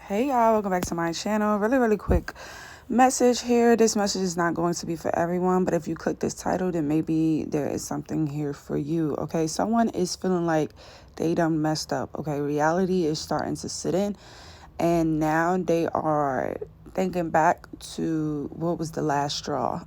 Hey y'all, welcome back to my channel. Really quick message here. This message is not going to be for everyone, but if you click this title, then maybe there is something here for you. Okay, someone is feeling like they done messed up. Okay, reality is starting to sit in, and now they are thinking back to what was the last straw.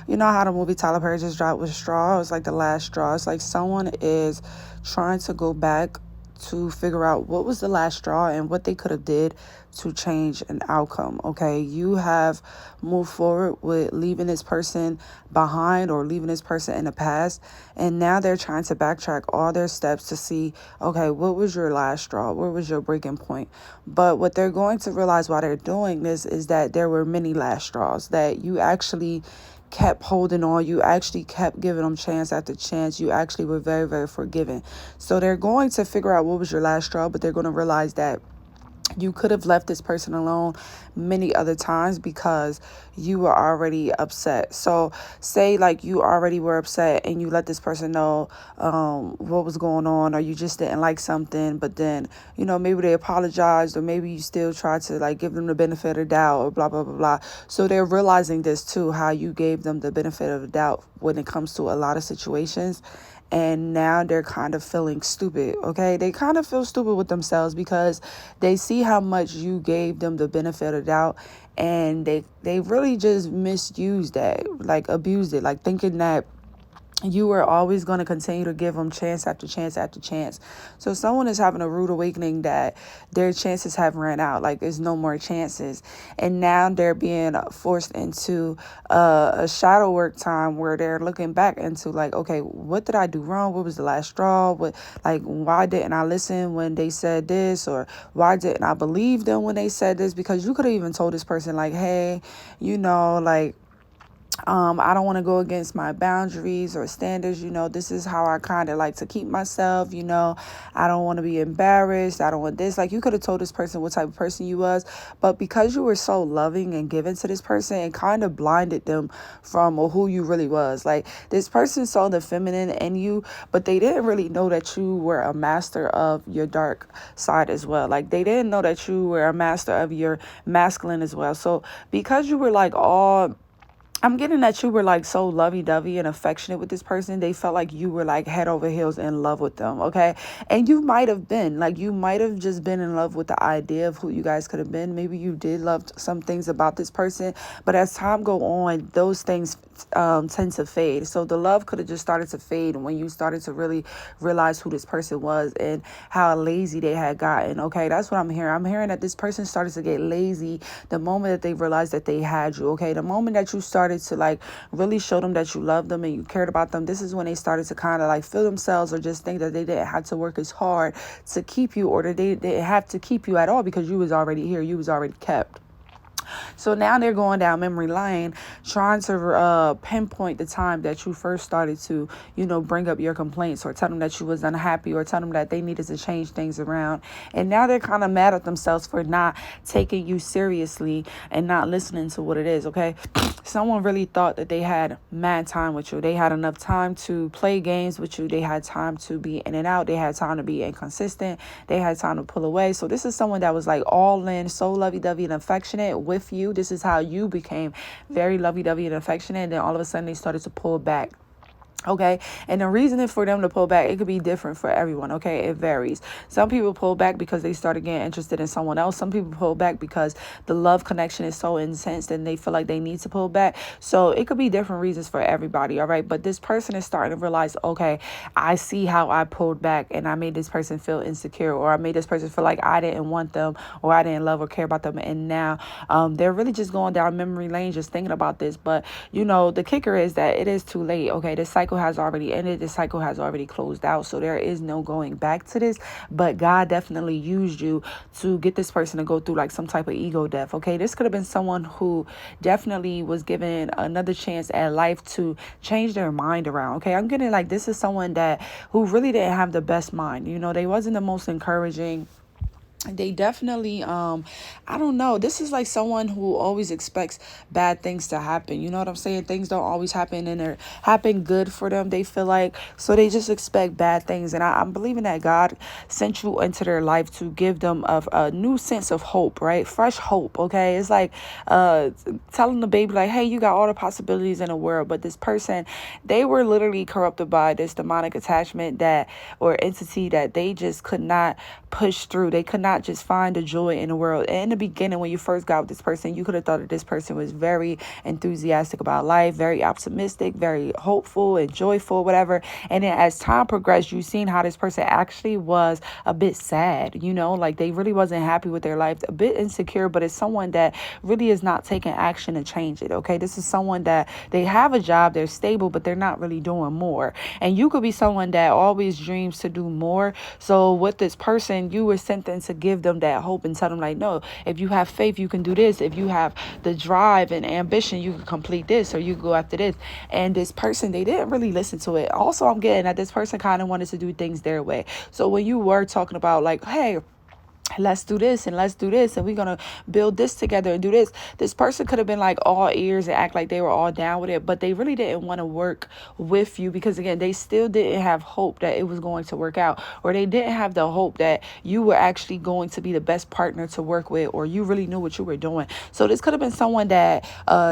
You know how the movie Tyler Perry just dropped with straw? It was like the last straw. It's like someone is trying to go back to figure out what was the last straw and what they could have did to change an outcome. Okay, you have moved forward with leaving this person behind or leaving this person in the past, and now they're trying to backtrack all their steps to see, okay, what was your last straw, what was your breaking point. But what they're going to realize while they're doing this is that there were many last straws, that you actually kept holding on. You actually kept giving them chance after chance. You actually were very forgiving. So they're going to figure out what was your last straw, but they're going to realize that you could have left this person alone many other times because you were already upset. So say like you already were upset and you let this person know what was going on, or you just didn't like something, but then, maybe they apologized, or maybe you still tried to like give them the benefit of the doubt, or blah. So they're realizing this too, how you gave them the benefit of the doubt when it comes to a lot of situations. And now they're kind of feeling stupid. Okay, they kind of feel stupid with themselves because they see how much you gave them the benefit of doubt, and they really just misused that, like abused it, like thinking that you are always going to continue to give them chance after chance after chance. So someone is having a rude awakening that their chances have ran out, like there's no more chances. And now they're being forced into a shadow work time where they're looking back into like, okay, what did I do wrong? What was the last straw? Why didn't I listen when they said this? Or why didn't I believe them when they said this? Because you could have even told this person like, hey, I don't want to go against my boundaries or standards. This is how I kind of like to keep myself. I don't want to be embarrassed. I don't want this. Like, you could have told this person what type of person you was, but because you were so loving and giving to this person, it kind of blinded them from who you really was. Like, this person saw the feminine in you, but they didn't really know that you were a master of your dark side as well. Like, they didn't know that you were a master of your masculine as well. So because you were like I'm getting that you were like so lovey-dovey and affectionate with this person, they felt like you were like head over heels in love with them, okay? And you might have been, like, you might have just been in love with the idea of who you guys could have been. Maybe you did love some things about this person, but as time go on, those things tend to fade. So the love could have just started to fade when you started to really realize who this person was and how lazy they had gotten, okay? That's what I'm hearing. I'm hearing that this person started to get lazy the moment that they realized that they had you, okay? The moment that you started to like really show them that you loved them and you cared about them, this is when they started to kind of like feel themselves or just think that they didn't have to work as hard to keep you, or that they didn't have to keep you at all because you was already here, you was already kept. So now they're going down memory lane, trying to pinpoint the time that you first started to, bring up your complaints, or tell them that you was unhappy, or tell them that they needed to change things around. And now they're kind of mad at themselves for not taking you seriously and not listening to what it is, okay? Someone really thought that they had mad time with you. They had enough time to play games with you. They had time to be in and out. They had time to be inconsistent. They had time to pull away. So this is someone that was like all in, so lovey-dovey and affectionate with you. This is how you became very lovey-dovey and affectionate. And then all of a sudden they started to pull back. Okay. And the reason for them to pull back, it could be different for everyone. Okay. It varies. Some people pull back because they started getting interested in someone else. Some people pull back because the love connection is so intense that they feel like they need to pull back. So it could be different reasons for everybody. All right. But this person is starting to realize, okay, I see how I pulled back and I made this person feel insecure, or I made this person feel like I didn't want them, or I didn't love or care about them. And now they're really just going down memory lane, just thinking about this. But, the kicker is that it is too late. Okay. This cycle has already ended. This cycle has already closed out. So there is no going back to this. But God definitely used you to get this person to go through like some type of ego death. Okay. This could have been someone who definitely was given another chance at life to change their mind around. Okay. I'm getting like, this is someone who really didn't have the best mind. They wasn't the most encouraging. they definitely I don't know, this is like someone who always expects bad things to happen. You know what I'm saying? Things don't always happen and they're happen good for them, they feel like. So they just expect bad things, and I'm believing that God sent you into their life to give them a new sense of hope, right? Fresh hope. Okay, it's like telling the baby like, hey, you got all the possibilities in the world. But this person, they were literally corrupted by this demonic attachment, that or entity, that they just could not push through. They could not just find the joy in the world. And in the beginning, when you first got with this person, you could have thought that this person was very enthusiastic about life, very optimistic, very hopeful and joyful, whatever. And then as time progressed, you've seen how this person actually was a bit sad, like they really wasn't happy with their life, a bit insecure, but it's someone that really is not taking action to change it. Okay, this is someone that they have a job, they're stable, but they're not really doing more. And you could be someone that always dreams to do more. So with this person, you were sent in to give them that hope and tell them like, no, if you have faith, you can do this. If you have the drive and ambition, you can complete this, or you go after this. And this person, they didn't really listen to it. Also, I'm getting that this person kind of wanted to do things their way. So when you were talking about like, hey, let's do this and let's do this and we're gonna build this together and do this person could have been like all ears and act like they were all down with it, but they really didn't want to work with you, because again, they still didn't have hope that it was going to work out, or they didn't have the hope that you were actually going to be the best partner to work with, or you really knew what you were doing. So this could have been someone that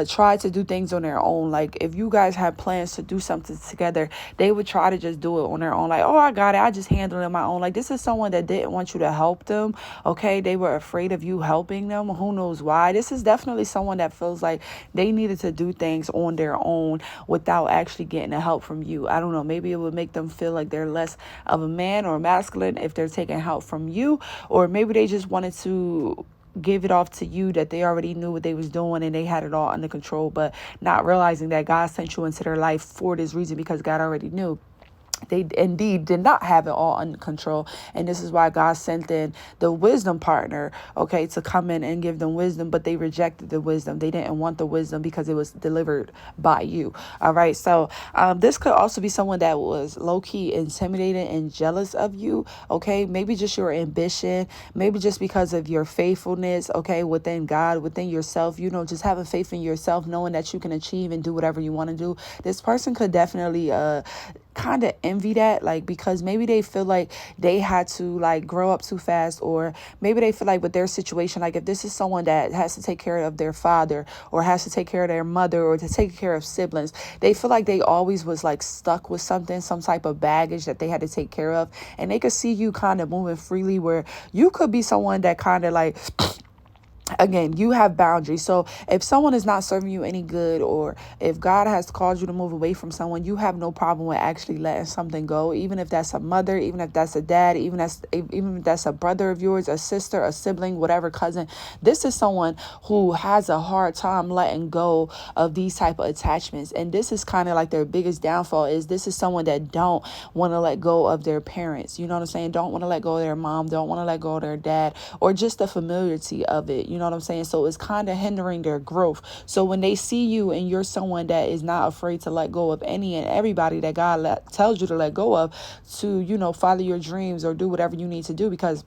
tried to do things on their own. Like if you guys had plans to do something together, they would try to just do it on their own, like, oh, I got it, I just handle it on my own. Like this is someone that didn't want you to help them. Okay, they were afraid of you helping them. Who knows why? This is definitely someone that feels like they needed to do things on their own without actually getting the help from you. I don't know. Maybe it would make them feel like they're less of a man or masculine if they're taking help from you, or maybe they just wanted to give it off to you, that they already knew what they was doing and they had it all under control, but not realizing that God sent you into their life for this reason, because God already knew they indeed did not have it all under control. And this is why God sent in the wisdom partner, okay, to come in and give them wisdom, but they rejected the wisdom. They didn't want the wisdom because it was delivered by you. All right. So this could also be someone that was low-key intimidated and jealous of you. Okay. Maybe just your ambition, maybe just because of your faithfulness, okay, within God, within yourself, just having faith in yourself, knowing that you can achieve and do whatever you want to do. This person could definitely kind of envy that, like, because maybe they feel like they had to like grow up too fast, or maybe they feel like with their situation, like if this is someone that has to take care of their father or has to take care of their mother or to take care of siblings, they feel like they always was like stuck with something, some type of baggage that they had to take care of. And they could see you kind of moving freely, where you could be someone that kind of like again, you have boundaries. So if someone is not serving you any good, or if God has called you to move away from someone, you have no problem with actually letting something go, even if that's a mother, even if that's a dad, even if that's a brother of yours, a sister, a sibling, whatever, cousin. This is someone who has a hard time letting go of these type of attachments. And this is kind of like their biggest downfall, is this is someone that don't want to let go of their parents. You know what I'm saying? Don't want to let go of their mom, don't want to let go of their dad, or just the familiarity of it. You know what I'm saying? So it's kind of hindering their growth. So when they see you and you're someone that is not afraid to let go of any and everybody that God tells you to let go of, to, follow your dreams or do whatever you need to do, because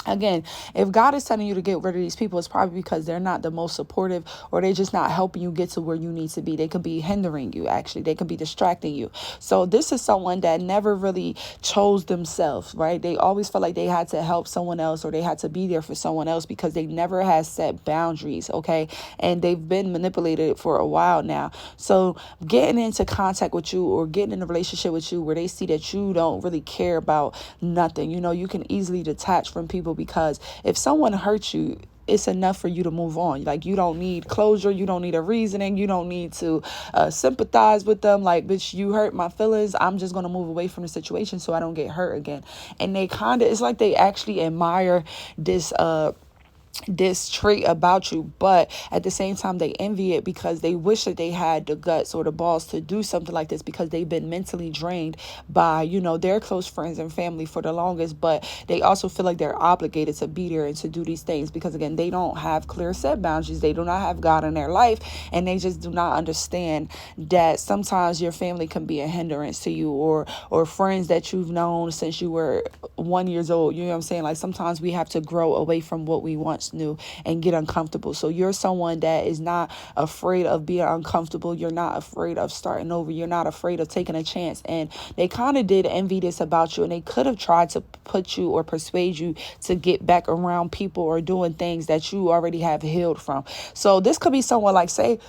again, if God is telling you to get rid of these people, it's probably because they're not the most supportive, or they're just not helping you get to where you need to be. They could be hindering you, actually. They could be distracting you. So this is someone that never really chose themselves, right? They always felt like they had to help someone else, or they had to be there for someone else, because they never had set boundaries, okay? And they've been manipulated for a while now. So getting into contact with you, or getting in a relationship with you where they see that you don't really care about nothing, you can easily detach from people, because if someone hurts you, it's enough for you to move on. Like, you don't need closure. You don't need a reasoning. You don't need to sympathize with them. Like, bitch, you hurt my feelings. I'm just going to move away from the situation so I don't get hurt again. And they it's like they actually admire this, this trait about you, but at the same time they envy it because they wish that they had the guts or the balls to do something like this, because they've been mentally drained by, their close friends and family for the longest. But they also feel like they're obligated to be there and to do these things because, again, they don't have clear set boundaries. They do not have God in their life, and they just do not understand that sometimes your family can be a hindrance to you, or friends that you've known since you were 1 years old. You know what I'm saying? Like, sometimes we have to grow away from what we once knew and get uncomfortable. So you're someone that is not afraid of being uncomfortable. You're not afraid of starting over. You're not afraid of taking a chance. And they kind of did envy this about you, and they could have tried to put you or persuade you to get back around people or doing things that you already have healed from. So this could be someone like, say,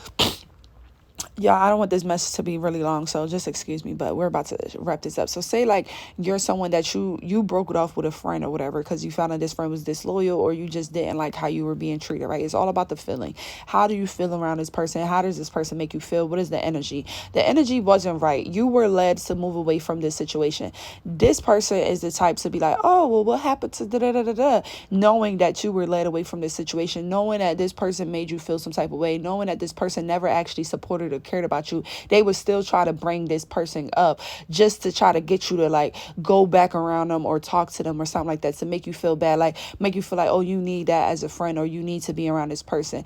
yeah, I don't want this message to be really long, so just excuse me, but we're about to wrap this up. So say like you're someone that you broke it off with a friend or whatever because you found out this friend was disloyal, or you just didn't like how you were being treated, right? It's all about the feeling. How do you feel around this person? How does this person make you feel? What is the energy? The energy wasn't right. You were led to move away from this situation. This person is the type to be like, oh, well, what happened to da da da da da? Knowing that you were led away from this situation, knowing that this person made you feel some type of way, knowing that this person never actually supported or cared about you, they would still try to bring this person up just to try to get you to like go back around them or talk to them or something like that, to make you feel bad, like make you feel like, oh, you need that as a friend, or you need to be around this person,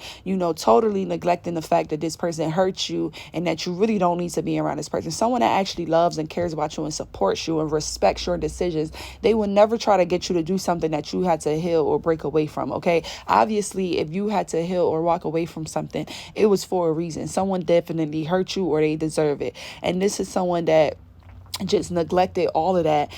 totally neglecting the fact that this person hurts you and that you really don't need to be around this person. Someone that actually loves and cares about you and supports you and respects your decisions, they will never try to get you to do something that you had to heal or break away from. Okay, obviously, if you had to heal or walk away from something, it was for a reason. Someone definitely hurt you or they deserve it. And this is someone that just neglected all of that,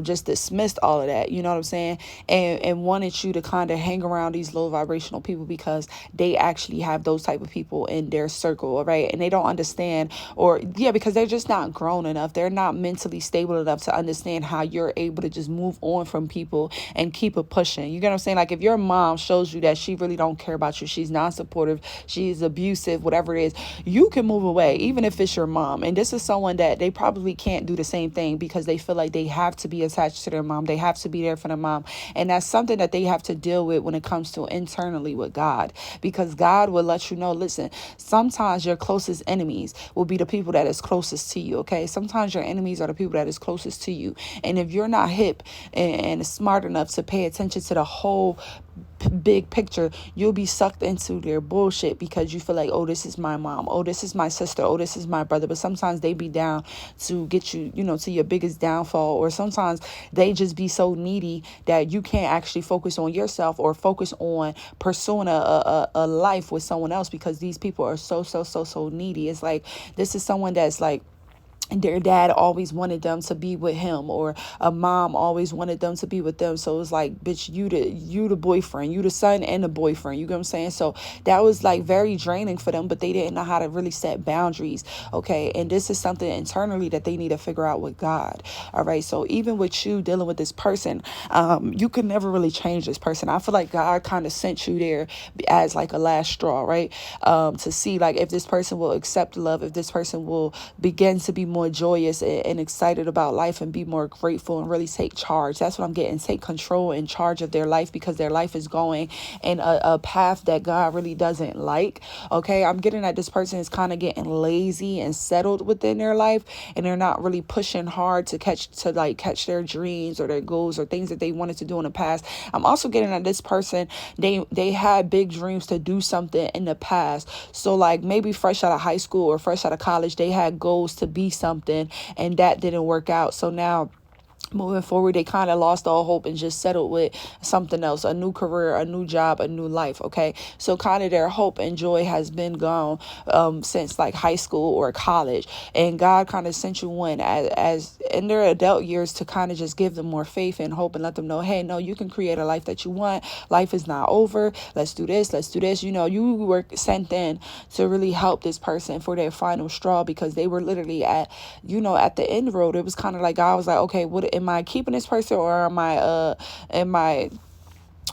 just dismissed all of that, you know what I'm saying, and wanted you to kind of hang around these low vibrational people because they actually have those type of people in their circle, right? And they don't understand, because they're just not grown enough. They're not mentally stable enough to understand how you're able to just move on from people and keep it pushing. You get what I'm saying? Like, if your mom shows you that she really don't care about you, she's non-supportive, she's abusive, whatever it is, you can move away, even if it's your mom. And this is someone that they probably can't do the same thing because they feel like they have to be attached to their mom. They have to be there for their mom. And that's something that they have to deal with when it comes to internally with God, because God will let you know, listen, sometimes your closest enemies will be the people that is closest to you. Okay. Sometimes your enemies are the people that is closest to you. And if you're not hip and smart enough to pay attention to the whole big picture, you'll be sucked into their bullshit because you feel like, oh, this is my mom, oh, this is my sister, oh, this is my brother. But sometimes they be down to get you, to your biggest downfall, or sometimes they just be so needy that you can't actually focus on yourself or focus on pursuing a life with someone else, because these people are so needy. It's like, this is someone that's like, their dad always wanted them to be with him, or a mom always wanted them to be with them. So it's like, bitch, you the boyfriend, you the son and the boyfriend. You get what I'm saying? So that was like very draining for them, but they didn't know how to really set boundaries. Okay. And this is something internally that they need to figure out with God. All right. So even with you dealing with this person, you could never really change this person. I feel like God kind of sent you there as like a last straw, right? To see like if this person will accept love, if this person will begin to be more joyous and excited about life and be more grateful and really take charge. That's what I'm getting. Take control and charge of their life, because their life is going in a path that God really doesn't like. Okay. I'm getting that this person is kind of getting lazy and settled within their life, and they're not really pushing hard to catch their dreams or their goals or things that they wanted to do in the past. I'm also getting that this person, they had big dreams to do something in the past. So like maybe fresh out of high school or fresh out of college, they had goals to be something and that didn't work out. So now moving forward, they kind of lost all hope and just settled with something else, a new career, a new job, a new life. Okay. So kind of their hope and joy has been gone since like high school or college. And God kind of sent you one as in their adult years to kind of just give them more faith and hope and let them know, hey, no, you can create a life that you want. Life is not over. Let's do this. Let's do this. You were sent in to really help this person for their final straw, because they were literally at the end road. It was kind of like God was like, okay, what am I keeping this person, or am I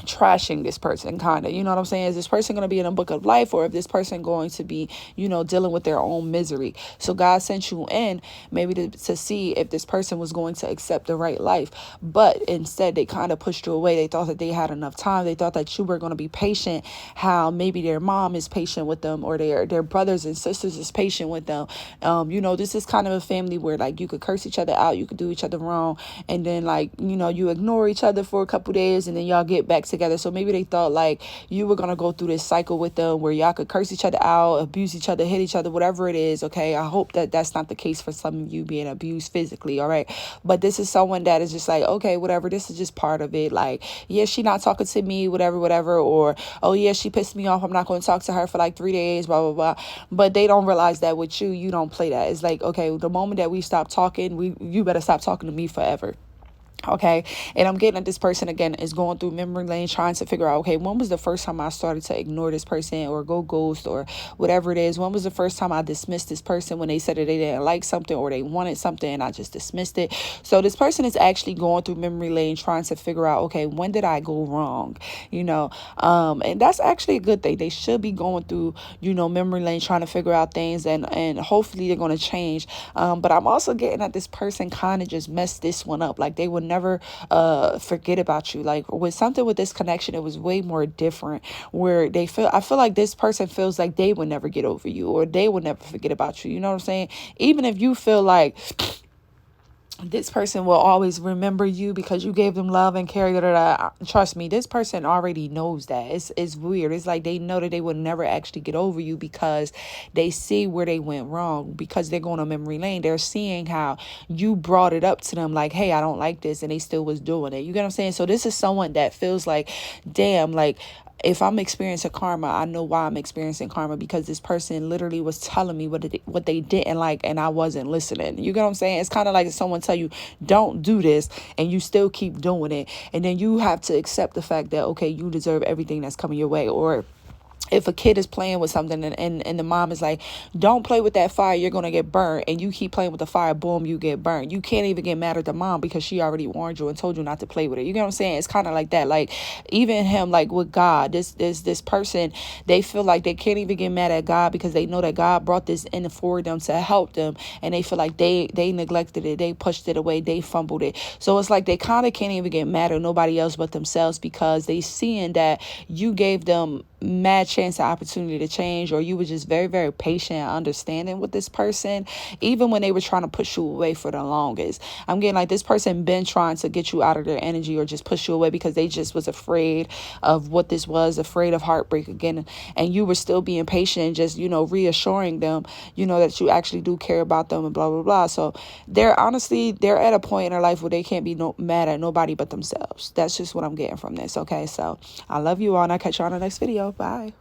trashing this person, kind of, you know what I'm saying? Is this person going to be in a book of life, or if this person going to be, dealing with their own misery? So God sent you in maybe to see if this person was going to accept the right life, but instead they kind of pushed you away. They thought that they had enough time. They thought that you were going to be patient, how maybe their mom is patient with them, or their brothers and sisters is patient with them. This is kind of a family where, like, you could curse each other out, you could do each other wrong, and then, like, you ignore each other for a couple days, and then y'all get back together. So maybe they thought like you were gonna go through this cycle with them where y'all could curse each other out, abuse each other, hit each other, whatever it is. Okay, I hope that that's not the case for some of you being abused physically. All right, but this is someone that is just like, okay, whatever, this is just part of it. Like, yeah, she not talking to me, whatever, or, oh yeah, she pissed me off, I'm not going to talk to her for like 3 days, blah blah blah. But they don't realize that with you don't play that. It's like, okay, the moment that we stop talking, you better stop talking to me forever. Okay. And I'm getting at this person again is going through memory lane, trying to figure out, okay, when was the first time I started to ignore this person or go ghost or whatever it is? When was the first time I dismissed this person when they said that they didn't like something or they wanted something and I just dismissed it? So this person is actually going through memory lane, trying to figure out, okay, when did I go wrong? And that's actually a good thing. They should be going through, memory lane, trying to figure out things, and hopefully they're going to change. But I'm also getting at this person kind of just messed this one up. Like, they would never forget about you. Like, with something with this connection, it was way more different, where I feel like this person feels like they would never get over you, or they would never forget about you. You know what I'm saying? Even if you feel like this person will always remember you because you gave them love and care. Trust me, this person already knows that. It's weird. It's like they know that they would never actually get over you because they see where they went wrong, because they're going on memory lane. They're seeing how you brought it up to them like, hey, I don't like this, and they still was doing it. You get what I'm saying? So this is someone that feels like, damn, like, if I'm experiencing karma, I know why I'm experiencing karma, because this person literally was telling me what they didn't like, and I wasn't listening. You get what I'm saying? It's kind of like someone tell you, don't do this, and you still keep doing it. And then you have to accept the fact that, okay, you deserve everything that's coming your way. Or if a kid is playing with something, and the mom is like, don't play with that fire, you're going to get burned, and you keep playing with the fire, boom, you get burned. You can't even get mad at the mom because she already warned you and told you not to play with it. You get what I'm saying? It's kind of like that. Like, even him, like with God, this person, they feel like they can't even get mad at God because they know that God brought this in for them to help them, and they feel like they neglected it, they pushed it away, they fumbled it. So it's like they kind of can't even get mad at nobody else but themselves, because they seeing that you gave them mad chance and opportunity to change, or you were just very, very patient and understanding with this person, even when they were trying to push you away for the longest. I'm getting like this person been trying to get you out of their energy or just push you away because they just was afraid of what this was, afraid of heartbreak again, and you were still being patient and just, reassuring them, that you actually do care about them, and blah blah blah. So they're at a point in their life where they can't be mad at nobody but themselves. That's just what I'm getting from this. Okay, so I love you all, and I'll catch you on the next video. Bye.